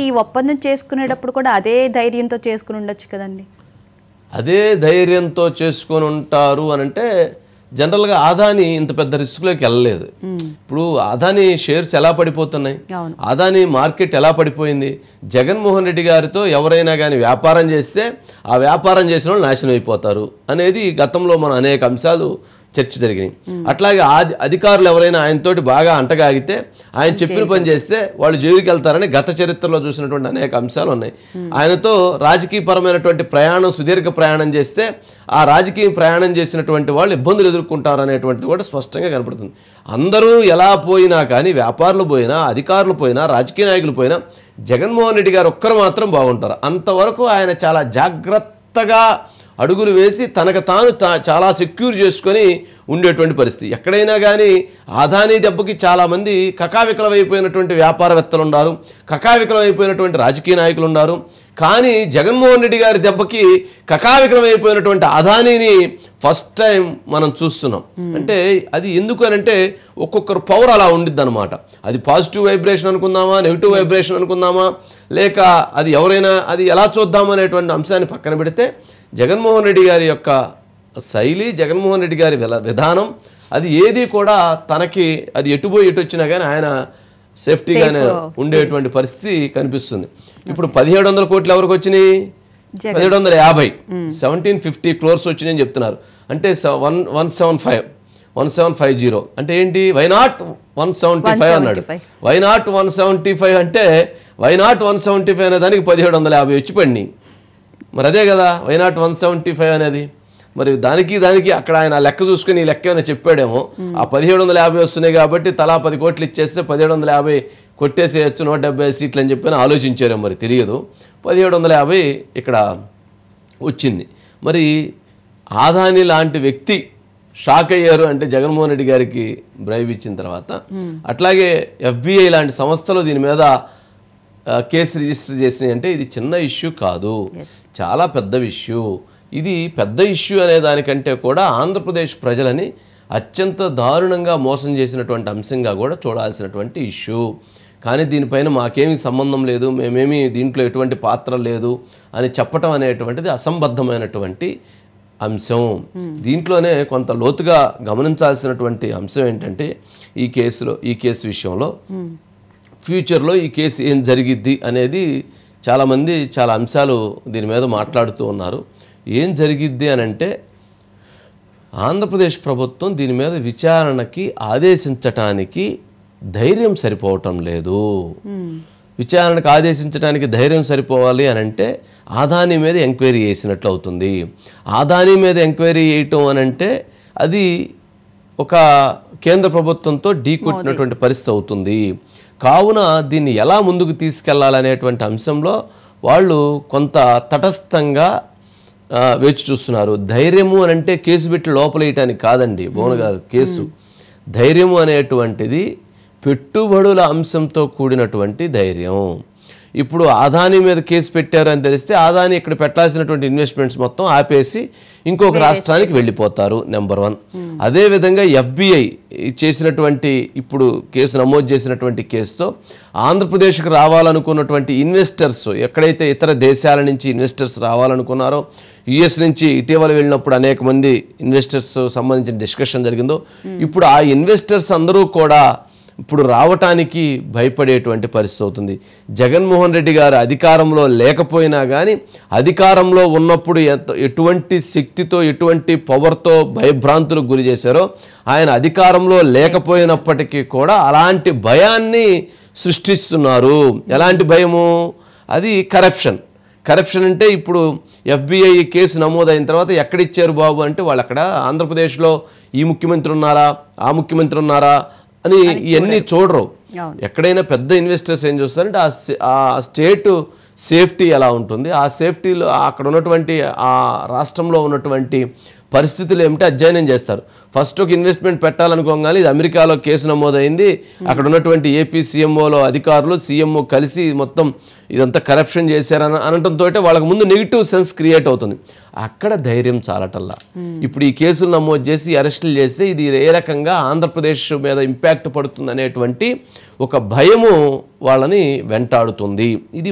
ఈ ఒప్పందం చేసుకునేటప్పుడు కూడా అదే ధైర్యంతో చేసుకుని ఉండొచ్చు కదండి. అదే ధైర్యంతో చేసుకొని ఉంటారు అని అంటే జనరల్గా అదానీ ఇంత పెద్ద రిస్క్లోకి వెళ్ళలేదు. ఇప్పుడు అదానీ షేర్స్ ఎలా పడిపోతున్నాయి, అదానీ మార్కెట్ ఎలా పడిపోయింది, జగన్మోహన్ రెడ్డి గారితో ఎవరైనా కానీ వ్యాపారం చేస్తే ఆ వ్యాపారం చేసిన వాళ్ళు నాశనం అయిపోతారు అనేది గతంలో మనం అనేక అంశాలు చర్చ జరిగినాయి. అట్లాగే అధికారులు ఎవరైనా ఆయనతోటి బాగా అంటగాగితే ఆయన చెప్పిన పని చేస్తే వాళ్ళు జైలుకి వెళ్తారని గత చరిత్రలో చూసినటువంటి అనేక అంశాలు ఉన్నాయి. ఆయనతో రాజకీయపరమైనటువంటి ప్రయాణం, సుదీర్ఘ ప్రయాణం చేస్తే ఆ రాజకీయ ప్రయాణం చేసినటువంటి వాళ్ళు ఇబ్బందులు ఎదుర్కొంటారు అనేటువంటిది కూడా స్పష్టంగా కనపడుతుంది. అందరూ ఎలా పోయినా కానీ, వ్యాపారులు పోయినా, అధికారులు పోయినా, రాజకీయ నాయకులు పోయినా, జగన్మోహన్ రెడ్డి గారు ఒక్కరు మాత్రం బాగుంటారు. అంతవరకు ఆయన చాలా జాగ్రత్తగా అడుగులు వేసి తనకు తాను చాలా సెక్యూర్ చేసుకొని ఉండేటువంటి పరిస్థితి. ఎక్కడైనా కానీ అదానీ దెబ్బకి చాలామంది కకావికలమైపోయినటువంటి వ్యాపారవేత్తలు ఉన్నారు, కకావికలమైపోయినటువంటి రాజకీయ నాయకులు ఉన్నారు. కానీ జగన్మోహన్ రెడ్డి గారి దెబ్బకి కకావికలమైపోయినటువంటి అదానీని ఫస్ట్ టైం మనం చూస్తున్నాం. అంటే అది ఎందుకు అని అంటే ఒక్కొక్కరు పవర్ అలా ఉండిద్ది అనమాట. అది పాజిటివ్ వైబ్రేషన్ అనుకుందామా, నెగిటివ్ వైబ్రేషన్ అనుకుందామా, లేక అది ఎవరైనా అది ఎలా చూద్దామనేటువంటి అంశాన్ని పక్కన పెడితే జగన్మోహన్ రెడ్డి గారి యొక్క శైలి, జగన్మోహన్ రెడ్డి గారి విధానం, అది ఏది కూడా తనకి అది ఎటుపోయి ఎటు వచ్చినా కానీ ఆయన సేఫ్టీగానే ఉండేటువంటి పరిస్థితి కనిపిస్తుంది. ఇప్పుడు 1700 కోట్లు ఎవరికి వచ్చినాయి? 1750, 1750 crores వచ్చినాయని చెప్తున్నారు. అంటే 175 అంటే ఏంటి? వైనాట్ 175 అన్నాడు. వైనాట్ 175 అంటే వైనాట్ 175 అనే దానికి 1750 వచ్చి పడినాయి. మరి అదే కదా వైనాట్ 175 అనేది. మరి దానికి అక్కడ ఆయన లెక్క చూసుకుని లెక్క ఏమైనా చెప్పాడేమో. ఆ 1750 వస్తున్నాయి కాబట్టి తలా 10 కోట్లు ఇచ్చేస్తే 1750 కొట్టేసేయచ్చు, 175 సీట్లు అని చెప్పి ఆలోచించారో మరి తెలియదు. 1750 ఇక్కడ వచ్చింది. మరి అదానీ లాంటి వ్యక్తి షాక్ అయ్యారు అంటే జగన్మోహన్ రెడ్డి గారికి బ్రైబ్ ఇచ్చిన తర్వాత. అట్లాగే FBI లాంటి సంస్థలు దీని మీద కేసు రిజిస్టర్ చేసినాయి అంటే ఇది చిన్న ఇష్యూ కాదు, చాలా పెద్ద ఇష్యూ. ఇది పెద్ద ఇష్యూ అనే దానికంటే కూడా ఆంధ్రప్రదేశ్ ప్రజలని అత్యంత దారుణంగా మోసం చేసినటువంటి అంశంగా కూడా చూడాల్సినటువంటి ఇష్యూ. కానీ దీనిపైన మాకేమీ సంబంధం లేదు, మేమేమీ దీంట్లో ఎటువంటి పాత్ర లేదు అని చెప్పటం అనేటువంటిది అసంబద్ధమైనటువంటి అంశం. దీంట్లోనే కొంత లోతుగా గమనించాల్సినటువంటి అంశం ఏంటంటే ఈ కేసు విషయంలో ఫ్యూచర్లో ఈ కేసు ఏం జరిగిద్ది అనేది చాలామంది చాలా అంశాలు దీని మీద మాట్లాడుతూ ఉన్నారు. ఏం జరిగిద్ది అని అంటే ఆంధ్రప్రదేశ్ ప్రభుత్వం దీని మీద విచారణకి ఆదేశించటానికి ధైర్యం సరిపోవటం లేదు. విచారణకు ఆదేశించడానికి ధైర్యం సరిపోవాలి అని అంటే అదానీ మీద ఎంక్వైరీ చేసినట్లు అవుతుంది. అదానీ మీద ఎంక్వైరీ చేయటం అని అంటే అది ఒక కేంద్ర ప్రభుత్వంతో ఢీకొట్టినటువంటి పరిస్థితి అవుతుంది. కావున దీన్ని ఎలా ముందుకు తీసుకెళ్లాలనేటువంటి అంశంలో వాళ్ళు కొంత తటస్థంగా వేచి చూస్తున్నారు. ధైర్యము అని అంటే కేసు పెట్టి లోపలేయటానికి కాదండి భువన్ గారు. కేసు ధైర్యము అనేటువంటిది పెట్టుబడుల అంశంతో కూడినటువంటి ధైర్యం. ఇప్పుడు అదానీ మీద కేసు పెట్టారు అని తెలిస్తే అదానీ ఇక్కడ పెట్టాల్సినటువంటి ఇన్వెస్ట్మెంట్స్ మొత్తం ఆపేసి ఇంకొక రాష్ట్రానికి వెళ్ళిపోతారు, నెంబర్ 1. అదేవిధంగా FBI చేసినటువంటి ఇప్పుడు కేసు నమోదు చేసినటువంటి కేసుతో ఆంధ్రప్రదేశ్కి రావాలనుకున్నటువంటి ఇన్వెస్టర్స్, ఎక్కడైతే ఇతర దేశాల నుంచి ఇన్వెస్టర్స్ రావాలనుకున్నారో, US నుంచి ఇటీవల వెళ్ళినప్పుడు అనేక మంది ఇన్వెస్టర్స్ సంబంధించిన డిస్కషన్ జరిగిందో, ఇప్పుడు ఆ ఇన్వెస్టర్స్ అందరూ కూడా ఇప్పుడు రావటానికి భయపడేటువంటి పరిస్థితి అవుతుంది. జగన్మోహన్ రెడ్డి గారు అధికారంలో లేకపోయినా కానీ అధికారంలో ఉన్నప్పుడు ఎటువంటి శక్తితో ఎటువంటి పవర్తో భయభ్రాంతులకు గురి చేశారో ఆయన అధికారంలో లేకపోయినప్పటికీ కూడా అలాంటి భయాన్ని సృష్టిస్తున్నారు. ఎలాంటి భయము? అది కరప్షన్ అంటే ఇప్పుడు FBI కేసు నమోదైన తర్వాత ఎక్కడిచ్చారు బాబు అంటే వాళ్ళు అక్కడ ఆంధ్రప్రదేశ్లో ఈ ముఖ్యమంత్రి ఉన్నారా, ఆ ముఖ్యమంత్రి ఉన్నారా అని ఇవన్నీ చూడరు. ఎక్కడైనా పెద్ద ఇన్వెస్టర్స్ ఏం చూస్తారంటే ఆ స్టేట్ సేఫ్టీ ఎలా ఉంటుంది, ఆ సేఫ్టీలో అక్కడ ఉన్నటువంటి ఆ రాష్ట్రంలో ఉన్నటువంటి పరిస్థితులు ఏమిటి అధ్యయనం చేస్తారు. ఫస్ట్ ఒక ఇన్వెస్ట్మెంట్ పెట్టాలనుకోగానే ఇది అమెరికాలో కేసు నమోదైంది, అక్కడ ఉన్నటువంటి ఏపీ సీఎంఓలో అధికారులు సీఎంఓ కలిసి మొత్తం ఇదంతా కరప్షన్ చేశారని అనటంతో వాళ్ళకి ముందు నెగిటివ్ సెన్స్ క్రియేట్ అవుతుంది. అక్కడ ధైర్యం చాలటల్లా. ఇప్పుడు ఈ కేసులు నమోదు చేసి అరెస్టులు చేస్తే ఇది ఏ రకంగా ఆంధ్రప్రదేశ్ మీద ఇంపాక్ట్ పడుతుంది అనేటువంటి ఒక భయము వాళ్ళని వెంటాడుతుంది. ఇది